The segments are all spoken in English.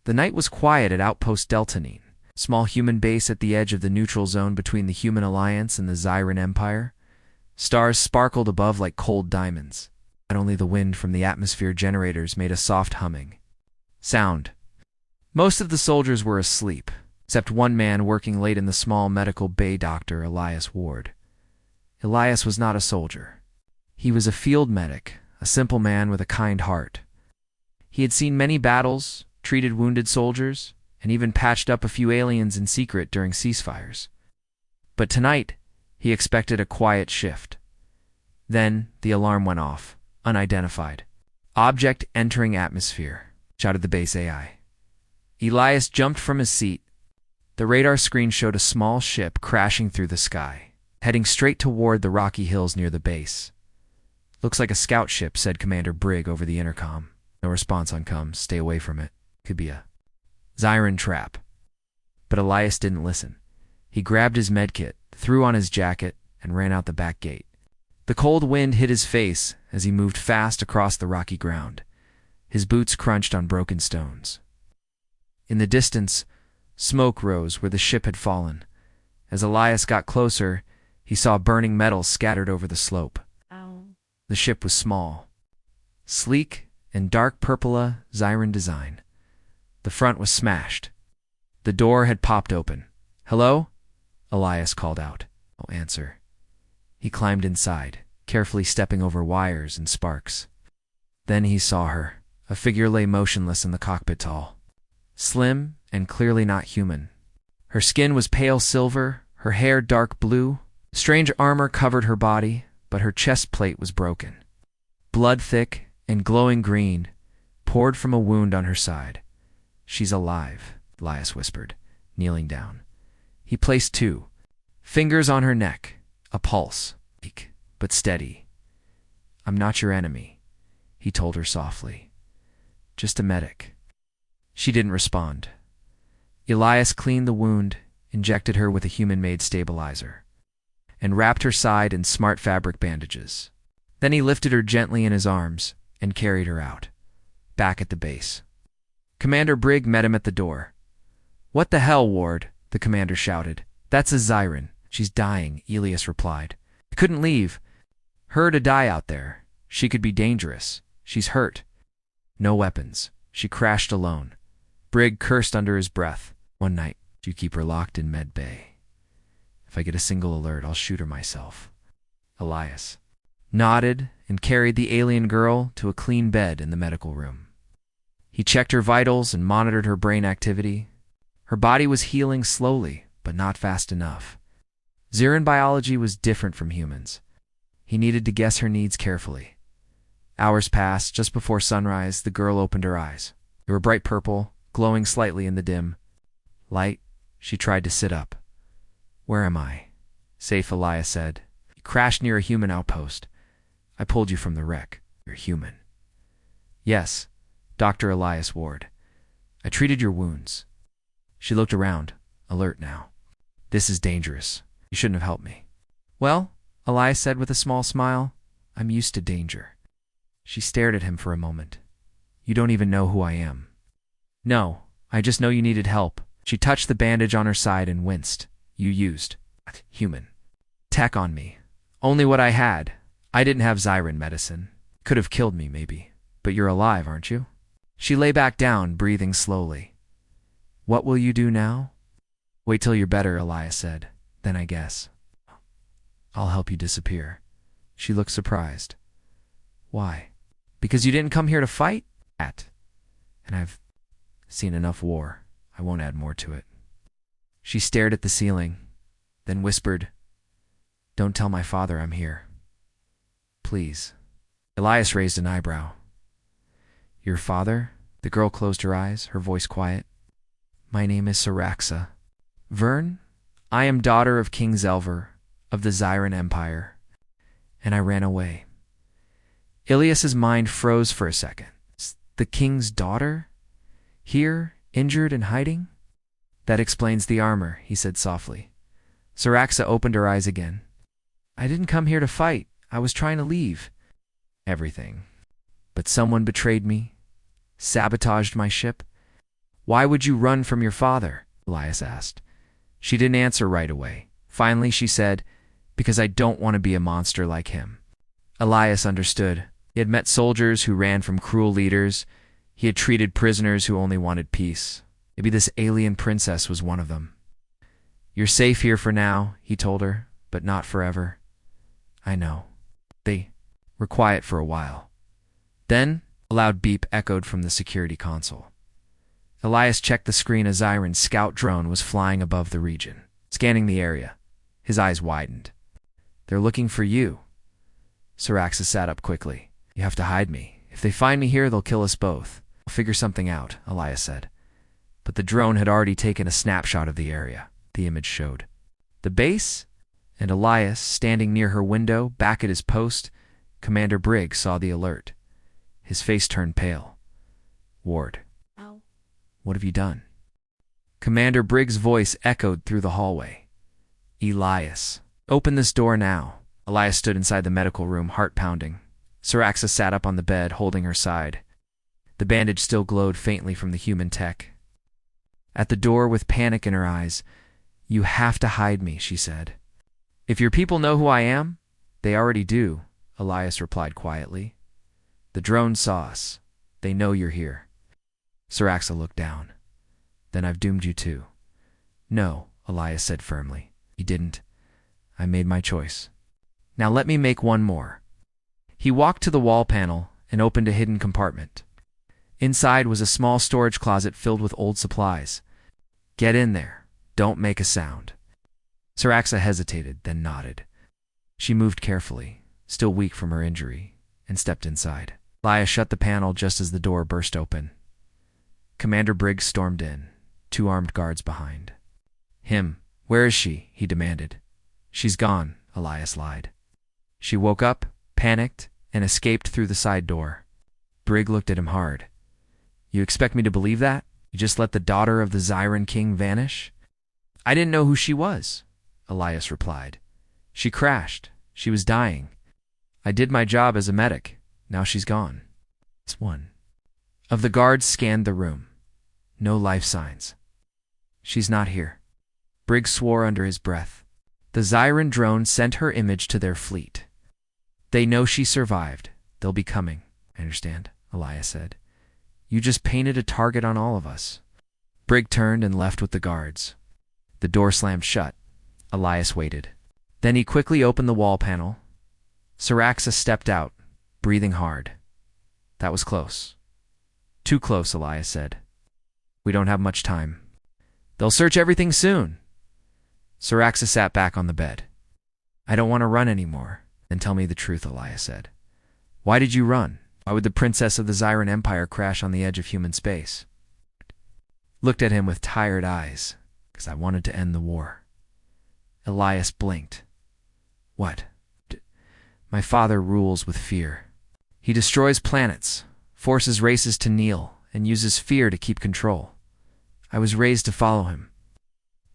The night was quiet at Outpost Deltanine, small human base at the edge of the neutral zone between the Human Alliance and the Zyran Empire. Stars sparkled above like cold diamonds, and only the wind from the atmosphere generators made a soft humming sound. Most of the soldiers were asleep, except one man working late in the small medical bay, Dr. Elias Ward. Elias was not a soldier. He was a field medic, a simple man with a kind heart. He had seen many battles, treated wounded soldiers, and even patched up a few aliens in secret during ceasefires. But tonight, he expected a quiet shift. Then the alarm went off, unidentified. "Object entering atmosphere," shouted the base AI. Elias jumped from his seat. The radar screen showed a small ship crashing through the sky, heading straight toward the rocky hills near the base. "Looks like a scout ship," said Commander Brigg over the intercom. "No response on comms. Stay away from it. Could be a Zyran trap." But Elias didn't listen. He grabbed his medkit, threw on his jacket, and ran out the back gate. The cold wind hit his face as he moved fast across the rocky ground. His boots crunched on broken stones. In the distance, smoke rose where the ship had fallen. As Elias got closer, he saw burning metal scattered over the slope. Ow. The ship was small, sleek and dark purple Zyran design. The front was smashed. The door had popped open. "Hello?" Elias called out. No answer. He climbed inside, carefully stepping over wires and sparks. Then he saw her. A figure lay motionless in the cockpit, tall, slim, and clearly not human. Her skin was pale silver, her hair dark blue. Strange armor covered her body, but her chest plate was broken. Blood thick and glowing green poured from a wound on her side. "She's alive," Elias whispered, kneeling down. He placed two fingers on her neck, a pulse, weak but steady. "I'm not your enemy," he told her softly. "Just a medic." She didn't respond. Elias cleaned the wound, injected her with a human-made stabilizer, and wrapped her side in smart fabric bandages. Then he lifted her gently in his arms and carried her out, back at the base. Commander Brigg met him at the door. "What the hell, Ward?" the commander shouted. "That's a Zyran. She's dying," Elias replied. "I couldn't leave her to die out there. She could be dangerous. She's hurt. No weapons. She crashed alone." Brigg cursed under his breath. "One night, you keep her locked in med bay. If I get a single alert, I'll shoot her myself." Elias nodded and carried the alien girl to a clean bed in the medical room. He checked her vitals and monitored her brain activity. Her body was healing slowly, but not fast enough. Zyran biology was different from humans. He needed to guess her needs carefully. Hours passed. Just before sunrise, the girl opened her eyes. They were bright purple, glowing slightly in the dim light. She tried to sit up. "Where am I?" "Safe," Elias said. "You crashed near a human outpost. I pulled you from the wreck. You're human." "Yes, Dr. Elias Ward. I treated your wounds." She looked around, alert now. "This is dangerous. You shouldn't have helped me." "Well," Elias said with a small smile, "I'm used to danger." She stared at him for a moment. "You don't even know who I am." "No, I just know you needed help." She touched the bandage on her side and winced. "You used human tech on me. Only what I had. I didn't have Zyran medicine. Could have killed me, maybe. But you're alive, aren't you?" She lay back down, breathing slowly. "What will you do now?" "Wait till you're better," Elias said. "Then I guess I'll help you disappear." She looked surprised. "Why?" "Because you didn't come here to fight?" "And I've seen enough war. I won't add more to it." She stared at the ceiling, then whispered, "Don't tell my father I'm here. Please." Elias raised an eyebrow. "Your father?" The girl closed her eyes, her voice quiet. "My name is Saraxa. Vern, I am daughter of King Zelver of the Zyran Empire, and I ran away." Ilias's mind froze for a second. "The king's daughter? Here, injured and hiding?" "That explains the armor," he said softly. Saraxa opened her eyes again. "I didn't come here to fight. I was trying to leave." "Everything. But someone betrayed me, sabotaged my ship." Why would you run from your father? Elias asked. She didn't answer right away. Finally, she said, because I don't want to be a monster like him. Elias understood. He had met soldiers who ran from cruel leaders. He had treated prisoners who only wanted peace. Maybe this alien princess was one of them. You're safe here for now, he told her, but not forever. I know. They were quiet for a while. Then, a loud beep echoed from the security console. Elias checked the screen. A Zyran scout drone was flying above the region, scanning the area. His eyes widened. They're looking for you. Siraxa sat up quickly. You have to hide me. If they find me here, they'll kill us both. I'll figure something out, Elias said. But the drone had already taken a snapshot of the area. The image showed the base, and Elias, standing near her window, back at his post. Commander Briggs saw the alert. His face turned pale. Ward. Oh. What have you done? Commander Briggs' voice echoed through the hallway. Elias. Open this door now. Elias stood inside the medical room, heart pounding. Siraxa sat up on the bed, holding her side. The bandage still glowed faintly from the human tech. At the door, with panic in her eyes, You have to hide me, she said. If your people know who I am, they already do, Elias replied quietly. The drones saw us. They know you're here. Siraxa looked down. Then I've doomed you too. No, Elias said firmly. You didn't. I made my choice. Now let me make one more. He walked to the wall panel and opened a hidden compartment. Inside was a small storage closet filled with old supplies. Get in there. Don't make a sound. Siraxa hesitated, then nodded. She moved carefully, still weak from her injury, and stepped inside. Elias shut the panel just as the door burst open. Commander Briggs stormed in, 2 armed guards behind. Him. Where is she? He demanded. She's gone, Elias lied. She woke up, panicked, and escaped through the side door. Briggs looked at him hard. You expect me to believe that? You just let the daughter of the Zyran king vanish? I didn't know who she was, Elias replied. She crashed. She was dying. I did my job as a medic. Now she's gone. It's one. Of the guards scanned the room. No life signs. She's not here. Briggs swore under his breath. The Zyran drone sent her image to their fleet. They know she survived. They'll be coming. I understand, Elias said. You just painted a target on all of us. Briggs turned and left with the guards. The door slammed shut. Elias waited. Then he quickly opened the wall panel. Siraxa stepped out, breathing hard. That was close. Too close, Elias said. We don't have much time. They'll search everything soon. Siraxa sat back on the bed. I don't want to run anymore. Then tell me the truth, Elias said. Why did you run? Why would the princess of the Zyran Empire crash on the edge of human space? Looked at him with tired eyes. Because I wanted to end the war. Elias blinked. What? My father rules with fear. He destroys planets, forces races to kneel, and uses fear to keep control. I was raised to follow him.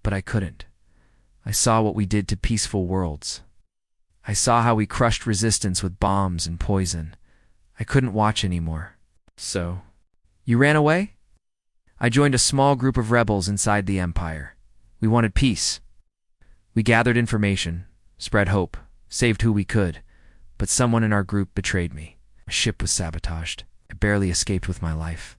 But I couldn't. I saw what we did to peaceful worlds. I saw how we crushed resistance with bombs and poison. I couldn't watch anymore. So, you ran away? I joined a small group of rebels inside the Empire. We wanted peace. We gathered information, spread hope, saved who we could, but someone in our group betrayed me. My ship was sabotaged. I barely escaped with my life.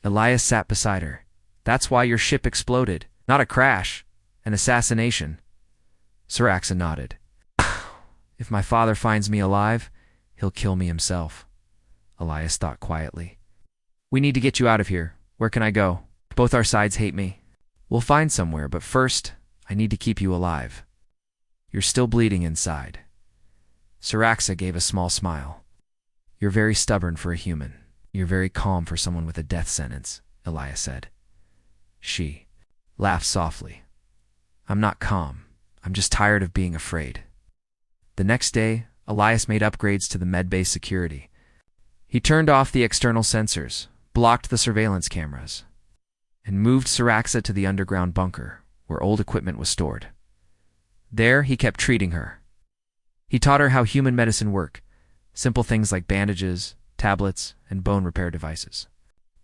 Elias sat beside her. That's why your ship exploded. Not a crash. An assassination. Siraxa nodded. If my father finds me alive, he'll kill me himself. Elias thought quietly. We need to get you out of here. Where can I go? Both our sides hate me. We'll find somewhere, but first, I need to keep you alive. You're still bleeding inside. Siraxa gave a small smile. You're very stubborn for a human. You're very calm for someone with a death sentence, Elias said. She laughed softly. I'm not calm. I'm just tired of being afraid. The next day, Elias made upgrades to the medbay security. He turned off the external sensors, blocked the surveillance cameras, and moved Siraxa to the underground bunker, where old equipment was stored. There, he kept treating her. He taught her how human medicine worked, simple things like bandages, tablets, and bone repair devices.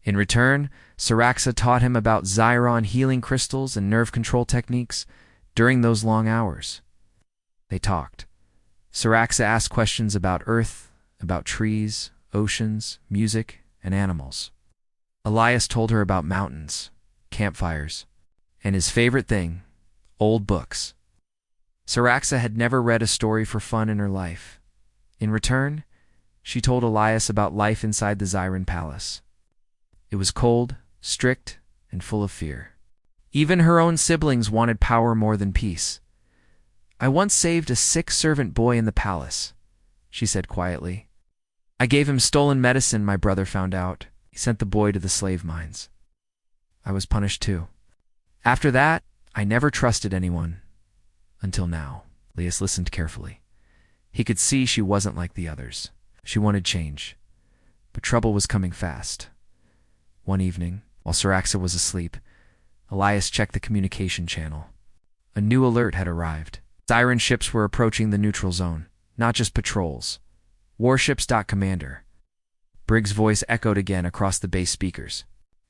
In return, Siraxa taught him about Xiron healing crystals and nerve control techniques during those long hours. They talked. Siraxa asked questions about Earth, about trees, oceans, music, and animals. Elias told her about mountains, campfires, and his favorite thing, old books. Siraxa had never read a story for fun in her life. In return, she told Elias about life inside the Xiron palace. It was cold, strict, and full of fear. Even her own siblings wanted power more than peace. "I once saved a sick servant boy in the palace," she said quietly. "I gave him stolen medicine my brother found out. He sent the boy to the slave mines. I was punished too. After that, I never trusted anyone. Until now." Elias listened carefully. He could see she wasn't like the others. She wanted change. But trouble was coming fast. One evening, while Siraxa was asleep, Elias checked the communication channel. A new alert had arrived. Xiron ships were approaching the neutral zone, not just patrols. Warships. Commander. Briggs' voice echoed again across the base speakers.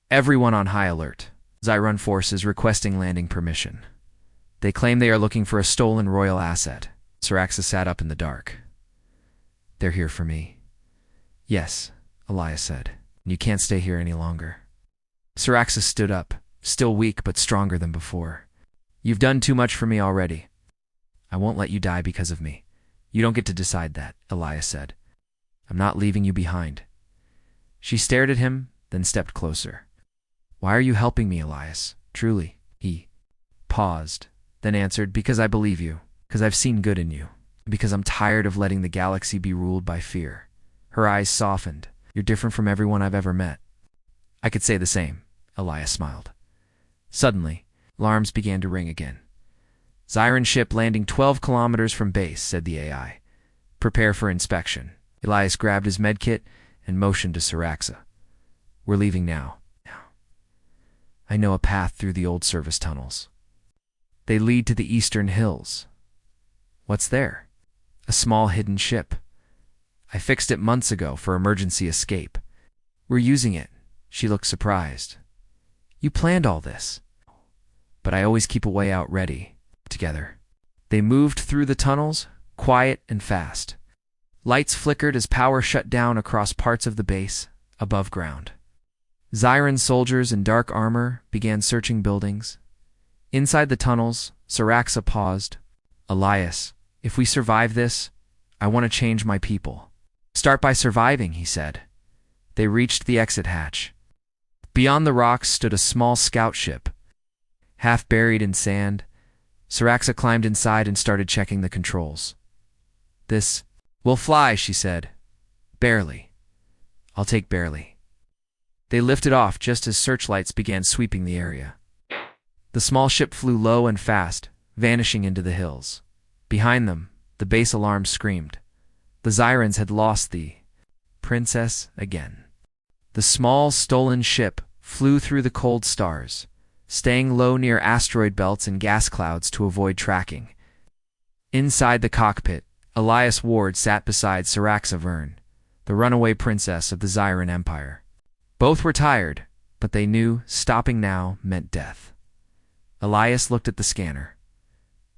"Everyone on high alert. Xiron forces requesting landing permission. They claim they are looking for a stolen royal asset." Siraxa sat up in the dark. "They're here for me." "Yes," Elias said. "You can't stay here any longer." Siraxa stood up, still weak but stronger than before. "You've done too much for me already. I won't let you die because of me. You don't get to decide that," Elias said. "I'm not leaving you behind." She stared at him, then stepped closer. "Why are you helping me, Elias? Truly." He paused, then answered, "Because I believe you, because I've seen good in you, because I'm tired of letting the galaxy be ruled by fear." Her eyes softened. "You're different from everyone I've ever met." "I could say the same," Elias smiled. Suddenly, alarms began to ring again. "Xiron ship landing 12 kilometers from base," said the AI. "Prepare for inspection." Elias grabbed his medkit and motioned to Siraxa. "We're leaving now. I know a path through the old service tunnels. They lead to the eastern hills." "What's there?" "A small hidden ship. I fixed it months ago for emergency escape. We're using it." She looked surprised. "You planned all this?" "But I always keep a way out ready." Together, they moved through the tunnels, quiet and fast. Lights flickered as power shut down across parts of the base, above ground. Xiron soldiers in dark armor began searching buildings. Inside the tunnels, Siraxa paused. "Elias, if we survive this, I want to change my people." "Start by surviving," he said. They reached the exit hatch. Beyond the rocks stood a small scout ship. Half buried in sand, Siraxa climbed inside and started checking the controls. "This will fly," she said. "Barely. I'll take barely." They lifted off just as searchlights began sweeping the area. The small ship flew low and fast, vanishing into the hills. Behind them, the base alarm screamed. The Xirons had lost the princess again. The small, stolen ship flew through the cold stars, staying low near asteroid belts and gas clouds to avoid tracking. Inside the cockpit, Elias Ward sat beside Siraxa Vern, the runaway princess of the Xiron Empire. Both were tired, but they knew stopping now meant death. Elias looked at the scanner.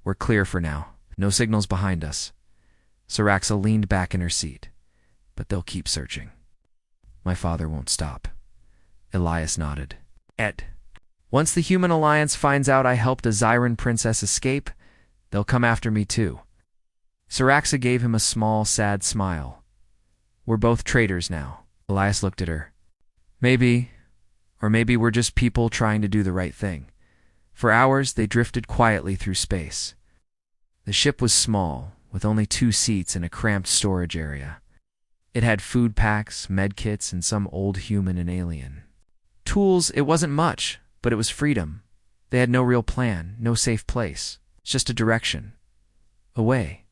"We're clear for now. No signals behind us." Siraxa leaned back in her seat. "But they'll keep searching. My father won't stop." Elias nodded. Once the human alliance finds out I helped a Xiron princess escape, they'll come after me too." Siraxa gave him a small, sad smile. "We're both traitors now." Elias looked at her. "Maybe, or maybe we're just people trying to do the right thing." For hours, they drifted quietly through space. The ship was small, with only 2 seats and a cramped storage area. It had food packs, medkits, and some old human and alien. Tools, it wasn't much, but it was freedom. They had no real plan, no safe place, just a direction. Away.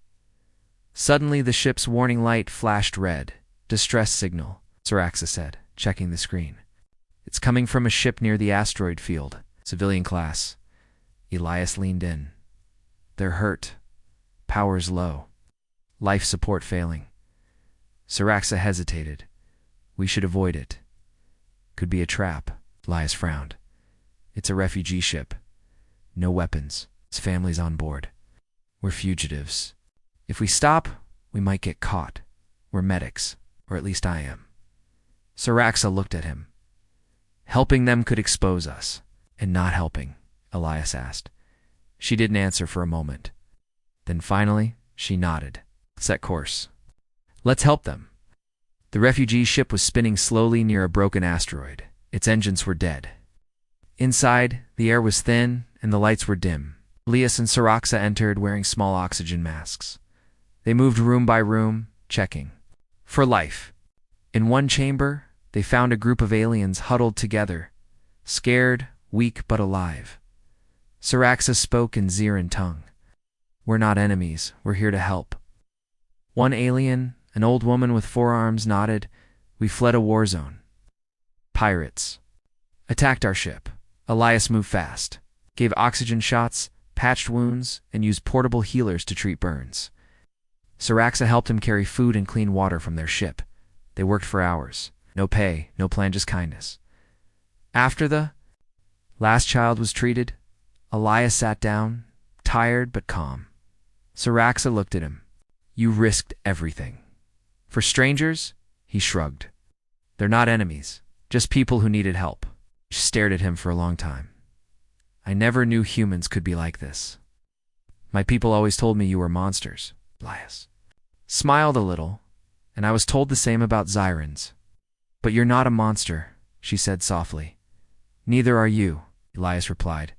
Suddenly, the ship's warning light flashed red. "Distress signal," Siraxa said, checking the screen. "It's coming from a ship near the asteroid field. Civilian class." Elias leaned in. "They're hurt. Power's low. Life support failing." Siraxa hesitated. "We should avoid it." Could be a trap. Elias frowned. It's a refugee ship. No weapons. His family's on board. We're fugitives. If we stop, we might get caught. We're medics, or at least I am. Saraxa looked at him. Helping them could expose us. And not helping, Elias asked. She didn't answer for a moment. Then finally, she nodded. Set course. Let's help them. The refugee ship was spinning slowly near a broken asteroid. Its engines were dead. Inside, the air was thin and the lights were dim. Elias and Saraxa entered wearing small oxygen masks. They moved room by room, checking. For life. In one chamber, they found a group of aliens huddled together, scared, weak but alive. Saraxa spoke in Xiran tongue. We're not enemies, we're here to help. One alien, an old woman with 4 arms, nodded. We fled a war zone. Pirates attacked our ship. Elias moved fast, gave oxygen shots, patched wounds, and used portable healers to treat burns. Saraxa helped him carry food and clean water from their ship. They worked for hours. No pay, no plan, just kindness. After the last child was treated, Elias sat down, tired but calm. Saraxa looked at him. You risked everything. For strangers, he shrugged. They're not enemies, just people who needed help. She stared at him for a long time. I never knew humans could be like this. My people always told me you were monsters, Elias smiled a little, and I was told the same about Xyrans. But you're not a monster, she said softly. Neither are you, Elias replied.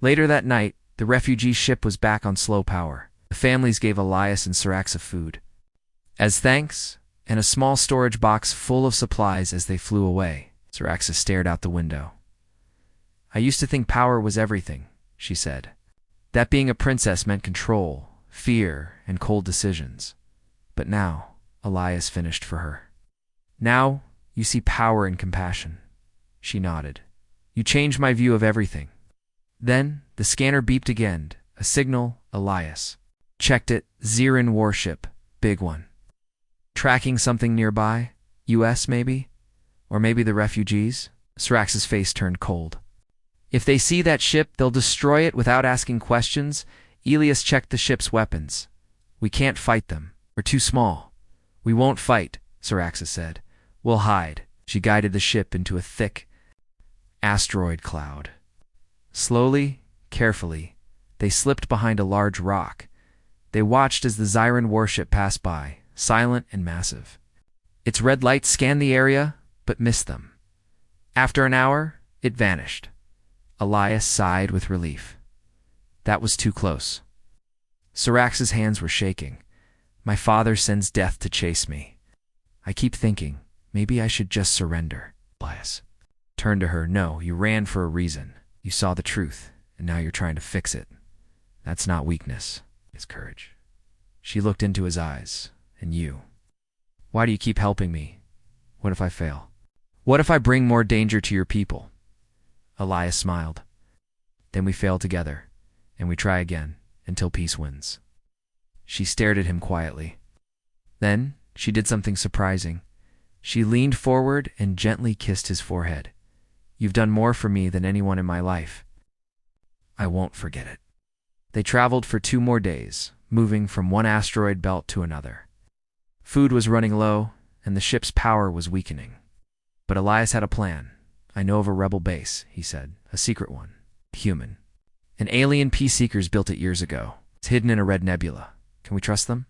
Later that night, the refugee ship was back on slow power. The families gave Elias and Saraxa food. As thanks, and a small storage box full of supplies as they flew away. Saraxa stared out the window. I used to think power was everything, she said. That being a princess meant control, fear, and cold decisions. But now, Elias finished for her. Now, you see power and compassion. She nodded. You changed my view of everything. Then, the scanner beeped again. A signal, Elias. Checked it, Xiran warship, big one. Tracking something nearby? US maybe? Or maybe the refugees? Saraxa's face turned cold. If they see that ship, they'll destroy it without asking questions. Elias checked the ship's weapons. We can't fight them. We're too small. We won't fight, Saraxa said. We'll hide. She guided the ship into a thick asteroid cloud. Slowly, carefully, they slipped behind a large rock. They watched as the Xiran warship passed by, silent and massive. Its red light scanned the area, but missed them. After an hour, it vanished. Elias sighed with relief. That was too close. Saraxa's hands were shaking. My father sends death to chase me. I keep thinking, maybe I should just surrender. Elias turned to her. No, you ran for a reason. You saw the truth, and now you're trying to fix it. That's not weakness, it's courage. She looked into his eyes. And you? Why do you keep helping me? What if I fail? What if I bring more danger to your people? Elias smiled. Then we fail together, and we try again, until peace wins. She stared at him quietly. Then she did something surprising. She leaned forward and gently kissed his forehead. You've done more for me than anyone in my life. I won't forget it. They traveled for 2 more days, moving from one asteroid belt to another. Food was running low, and the ship's power was weakening. But Elias had a plan. I know of a rebel base, he said. A secret one. Human. An alien peaceseekers built it years ago. It's hidden in a red nebula. Can we trust them?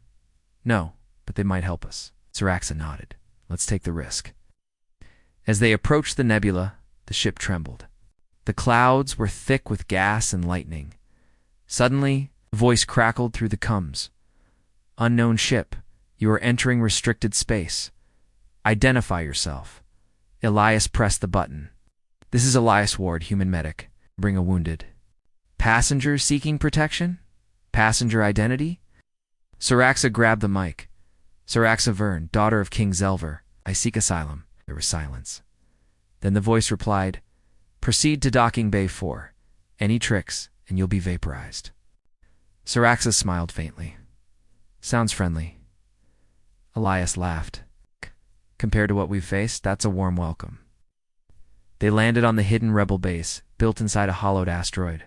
No, but they might help us. Saraxa nodded. Let's take the risk. As they approached the nebula, the ship trembled. The clouds were thick with gas and lightning. Suddenly, a voice crackled through the comms. Unknown ship, you are entering restricted space. Identify yourself. Elias pressed the button. This is Elias Ward, human medic. Bring a wounded. Passenger seeking protection? Passenger identity? Saraxa grabbed the mic. Saraxa Vern, daughter of King Zelver. I seek asylum. There was silence. Then the voice replied, Proceed to docking bay 4. Any tricks, and you'll be vaporized. Saraxa smiled faintly. Sounds friendly. Elias laughed. Compared to what we've faced, that's a warm welcome. They landed on the hidden rebel base, built inside a hollowed asteroid.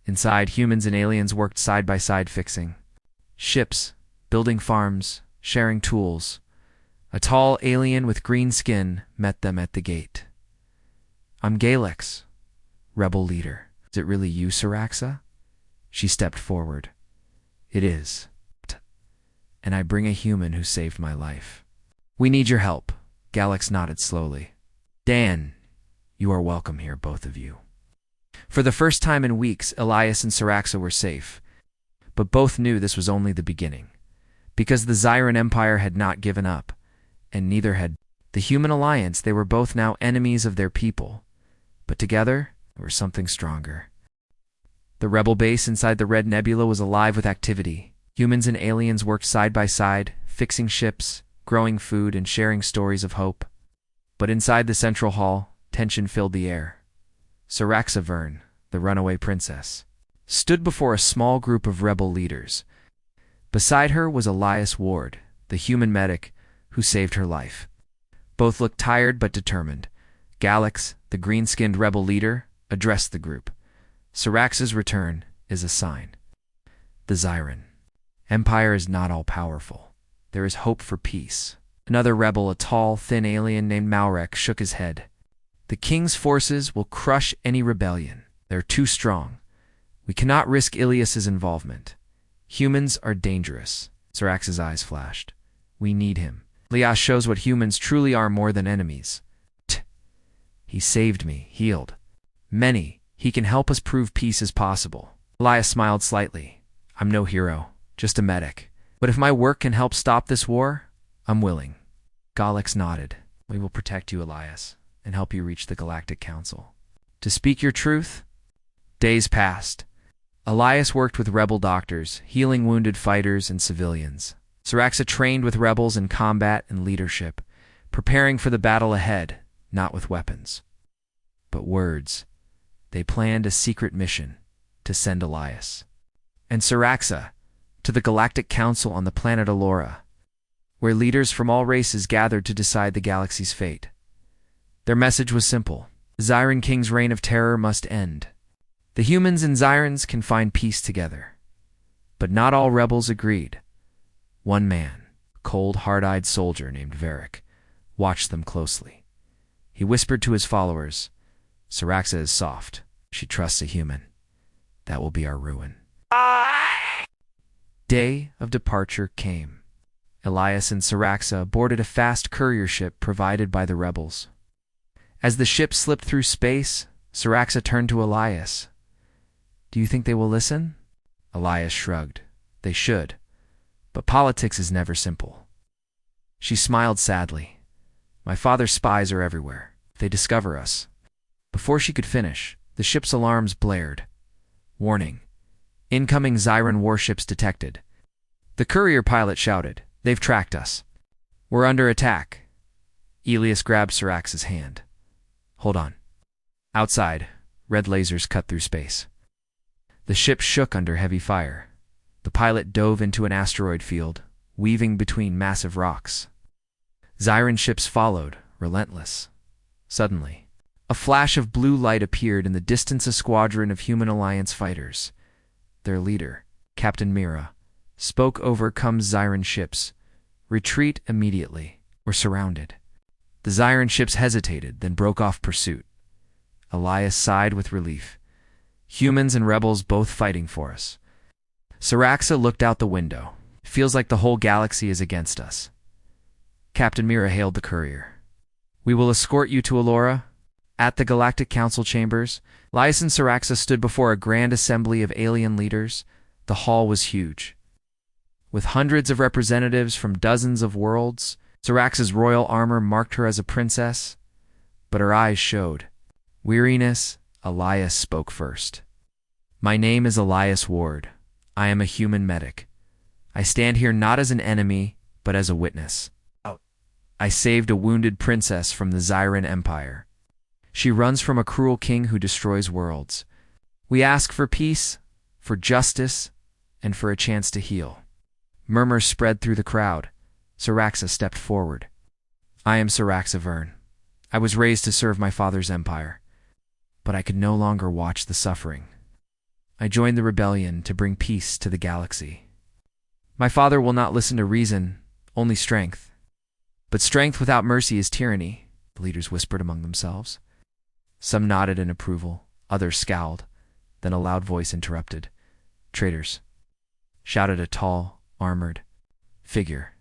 Inside, humans and aliens worked side by side fixing ships, building farms, sharing tools. A tall alien with green skin met them at the gate. "I'm Galex, rebel leader. Is it really you, Siraxa?" She stepped forward. "It is. And I bring a human who saved my life." "We need your help." Galex nodded slowly. "Dan, you are welcome here, both of you." For the first time in weeks, Elias and Siraxa were safe. But both knew this was only the beginning. Because the Zyran Empire had not given up, and neither had the Human Alliance. They were both now enemies of their people. But together, they were something stronger. The rebel base inside the Red Nebula was alive with activity. Humans and aliens worked side by side, fixing ships, growing food, and sharing stories of hope. But inside the central hall, tension filled the air. Siraxa Vern, the runaway princess, stood before a small group of rebel leaders. Beside her was Elias Ward, the human medic who saved her life. Both looked tired but determined. Galex, the green-skinned rebel leader, addressed the group. "Siraxa's return is a sign. The Zyran Empire is not all-powerful. There is hope for peace." Another rebel, a tall, thin alien named Malrek, shook his head. "The king's forces will crush any rebellion. They're too strong. We cannot risk Ilias's involvement. Humans are dangerous." Siraxa's eyes flashed. "We need him. Elias shows what humans truly are more than enemies. He saved me, healed many. He can help us prove peace is possible." Elias smiled slightly. "I'm no hero, just a medic. But if my work can help stop this war, I'm willing." Galex nodded. "We will protect you, Elias, and help you reach the Galactic Council." To speak your truth, days passed. Elias worked with rebel doctors, healing wounded fighters and civilians. Siraxa trained with rebels in combat and leadership, preparing for the battle ahead, not with weapons, but words. They planned a secret mission to send Elias and Siraxa to the Galactic Council on the planet Alora, where leaders from all races gathered to decide the galaxy's fate. Their message was simple. The Zyran King's reign of terror must end. The humans and Zyrans can find peace together. But not all rebels agreed. One man, a cold, hard-eyed soldier named Varric, watched them closely. He whispered to his followers, "Siraxa is soft. She trusts a human. That will be our ruin." Day of departure came. Elias and Siraxa boarded a fast courier ship provided by the rebels. As the ship slipped through space, Siraxa turned to Elias. "Do you think they will listen?" Elias shrugged. "They should. But politics is never simple." She smiled sadly. "My father's spies are everywhere. They discover us." Before she could finish, the ship's alarms blared. "Warning. Incoming Zyran warships detected." The courier pilot shouted, "They've tracked us. We're under attack." Elias grabbed Siraxa's hand. "Hold on." Outside, red lasers cut through space. The ship shook under heavy fire. The pilot dove into an asteroid field, weaving between massive rocks. Zyran ships followed, relentless. Suddenly, a flash of blue light appeared in the distance. A squadron of Human Alliance fighters. Their leader, Captain Mira, spoke overcome Zyran ships. "Retreat immediately. We're surrounded." The Zyran ships hesitated, then broke off pursuit. Elias sighed with relief. Humans and rebels both fighting for us. Siraxa looked out the window. "Feels like the whole galaxy is against us." Captain Mira hailed the courier. "We will escort you to Alora." At the Galactic Council chambers, Elias and Siraxa stood before a grand assembly of alien leaders. The hall was huge. With hundreds of representatives from dozens of worlds, Siraxa's royal armor marked her as a princess, but her eyes showed weariness. Elias spoke first. "My name is Elias Ward. I am a human medic. I stand here not as an enemy, but as a witness. I saved a wounded princess from the Zyran Empire. She runs from a cruel king who destroys worlds. We ask for peace, for justice, and for a chance to heal." Murmurs spread through the crowd. Siraxa stepped forward. "I am Siraxa Vern. I was raised to serve my father's empire, but I could no longer watch the suffering. I joined the rebellion to bring peace to the galaxy. My father will not listen to reason, only strength. But strength without mercy is tyranny, the leaders whispered among themselves. Some nodded in approval, others scowled. Then a loud voice interrupted. "Traitors," shouted a tall, armored figure.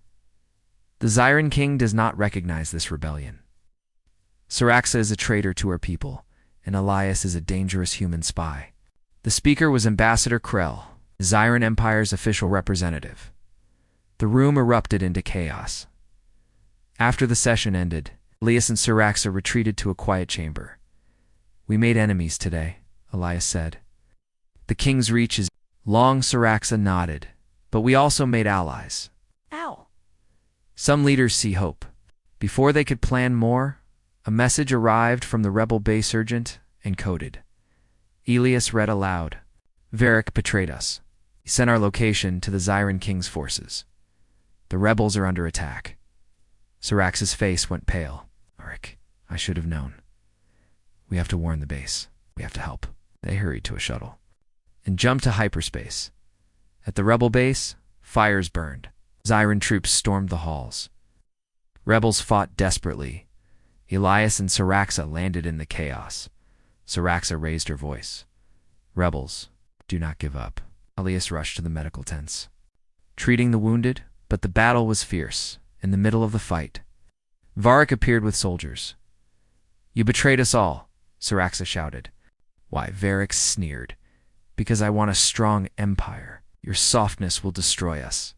"The Zyran King does not recognize this rebellion. Siraxa is a traitor to her people, and Elias is a dangerous human spy." The speaker was Ambassador Krell, the Zyran Empire's official representative. The room erupted into chaos. After the session ended, Elias and Siraxa retreated to a quiet chamber. "We made enemies today," Elias said. "The king's reach is long." Siraxa nodded. "But we also made allies." Ow! Some leaders see hope. Before they could plan more, a message arrived from the rebel base urgent and coded. Elias read aloud. "Varric betrayed us. He sent our location to the Zyran King's forces. The rebels are under attack." Sirax's face went pale. "Varric, I should have known. We have to warn the base. We have to help." They hurried to a shuttle and jumped to hyperspace. At the rebel base, fires burned. Zyran troops stormed the halls. Rebels fought desperately. Elias and Siraxa landed in the chaos. Siraxa raised her voice. "Rebels, do not give up." Elias rushed to the medical tents, treating the wounded, but the battle was fierce. In the middle of the fight, Varric appeared with soldiers. "You betrayed us all," Siraxa shouted. "Why?" Varric sneered. "Because I want a strong empire. Your softness will destroy us."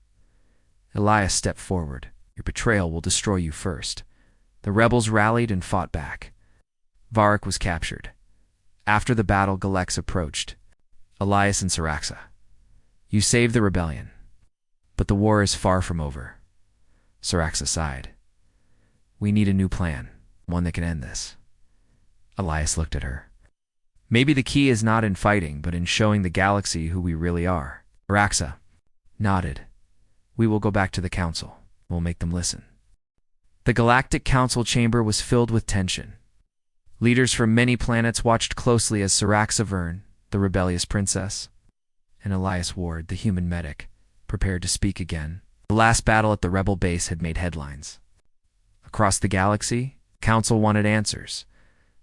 Elias stepped forward. "Your betrayal will destroy you first." The rebels rallied and fought back. Varric was captured. After the battle, Galex approached Elias and Siraxa. "You saved the rebellion, but the war is far from over." Siraxa sighed. "We need a new plan, one that can end this." Elias looked at her. "Maybe the key is not in fighting, but in showing the galaxy who we really are." Siraxa nodded. "We will go back to the council. We'll make them listen." The Galactic Council chamber was filled with tension. Leaders from many planets watched closely as Siraxa Vern, the rebellious princess, and Elias Ward, the human medic, prepared to speak again. The last battle at the rebel base had made headlines. Across the galaxy, Council wanted answers.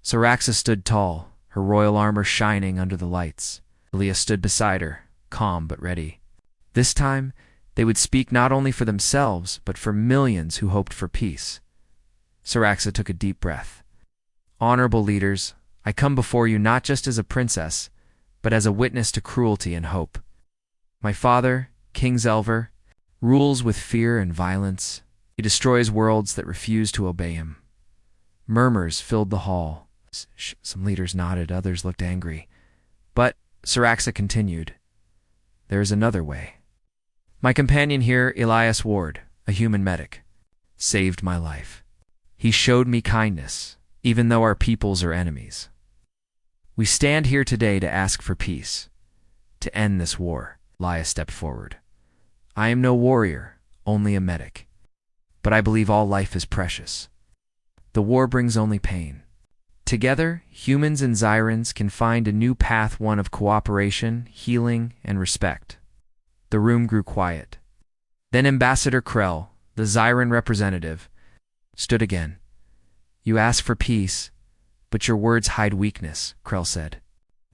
Siraxa stood tall, her royal armor shining under the lights. Elias stood beside her, calm but ready. This time, they would speak not only for themselves, but for millions who hoped for peace. Siraxa took a deep breath. "Honorable leaders, I come before you not just as a princess, but as a witness to cruelty and hope. My father, King Zelver, rules with fear and violence. He destroys worlds that refuse to obey him." Murmurs filled the hall. Some leaders nodded, others looked angry. But Siraxa continued, "There is another way. My companion here, Elias Ward, a human medic, saved my life. He showed me kindness, even though our peoples are enemies. We stand here today to ask for peace, to end this war." Elias stepped forward. "I am no warrior, only a medic. But I believe all life is precious. The war brings only pain. Together, humans and Zyrans can find a new path, one of cooperation, healing, and respect." The room grew quiet. Then Ambassador Krell, the Zyran representative, stood again. "You ask for peace, but your words hide weakness," Krell said.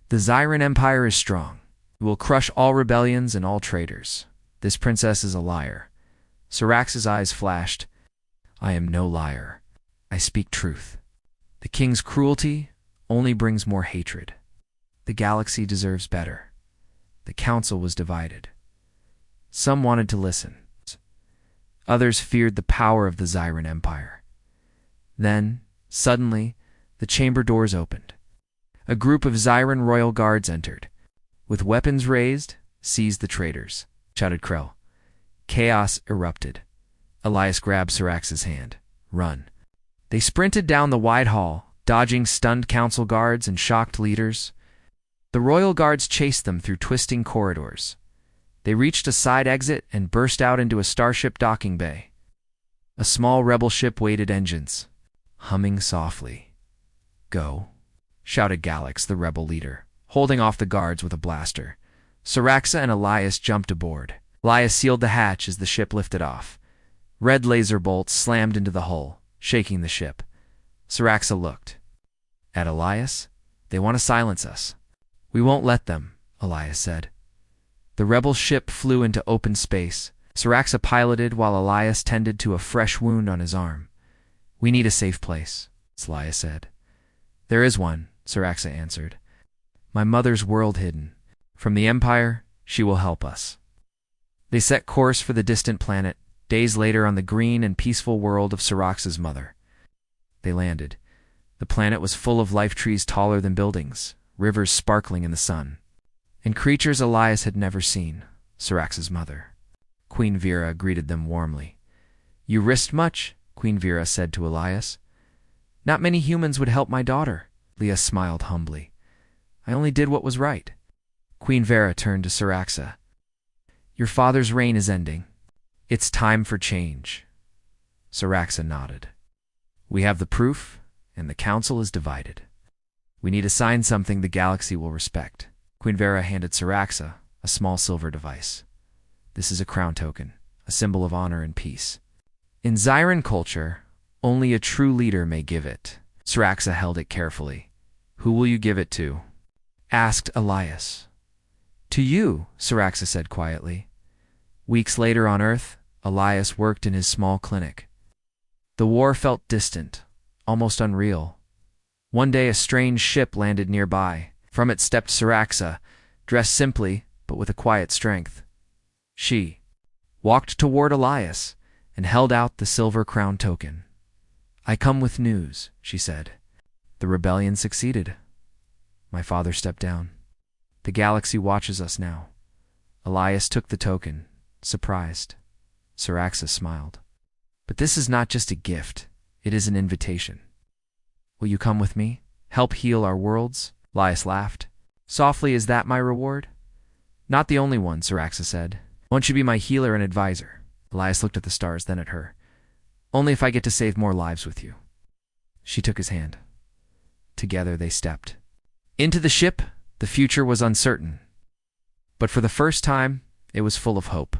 "The Zyran Empire is strong. We will crush all rebellions and all traitors. This princess is a liar." Sirax's eyes flashed. "I am no liar. I speak truth. The king's cruelty only brings more hatred. The galaxy deserves better." The council was divided. Some wanted to listen. Others feared the power of the Zyran Empire. Then, suddenly, the chamber doors opened. A group of Zyran royal guards entered. With weapons raised, "Seize the traitors," shouted Krell. Chaos erupted. Elias grabbed Sirax's hand. "Run." They sprinted down the wide hall, dodging stunned council guards and shocked leaders. The royal guards chased them through twisting corridors. They reached a side exit and burst out into a starship docking bay. A small rebel ship waited engines. humming softly. "Go," shouted Galax, the rebel leader, holding off the guards with a blaster. Siraxa and Elias jumped aboard. Elias sealed the hatch as the ship lifted off. Red laser bolts slammed into the hull, shaking the ship. Siraxa looked at Elias. "They want to silence us." "We won't let them," Elias said. The rebel ship flew into open space. Siraxa piloted while Elias tended to a fresh wound on his arm. "We need a safe place," Elias said. "There is one," Siraxa answered. "My mother's world hidden. From the Empire, she will help us." They set course for the distant planet, days later on the green and peaceful world of Siraxa's mother. They landed. The planet was full of life trees taller than buildings, rivers sparkling in the sun, and creatures Elias had never seen. Siraxa's mother, Queen Vera, greeted them warmly. "You risked much," Queen Vera said to Elias. "Not many humans would help my daughter," Leah smiled humbly. "I only did what was right." Queen Vera turned to Siraxa. "Your father's reign is ending. It's time for change." Siraxa nodded. "We have the proof, and the council is divided. We need to sign something the galaxy will respect." Queen Vera handed Siraxa a small silver device. "This is a crown token, a symbol of honor and peace. In Zyran culture, only a true leader may give it." Siraxa held it carefully. "Who will you give it to?" asked Elias. "To you," Siraxa said quietly. Weeks later on Earth, Elias worked in his small clinic. The war felt distant, almost unreal. One day a strange ship landed nearby. From it stepped Siraxa, dressed simply but with a quiet strength. She walked toward Elias and held out the silver crown token. "I come with news," she said. "The rebellion succeeded. My father stepped down. The galaxy watches us now." Elias took the token, surprised. Siraxa smiled. "But this is not just a gift, it is an invitation. Will you come with me? Help heal our worlds?" Elias laughed. "Softly, is that my reward?" "Not the only one," Siraxa said. "Won't you be my healer and advisor?" Elias looked at the stars, then at her. "Only if I get to save more lives with you." She took his hand. Together they stepped into the ship. The future was uncertain, but for the first time, it was full of hope.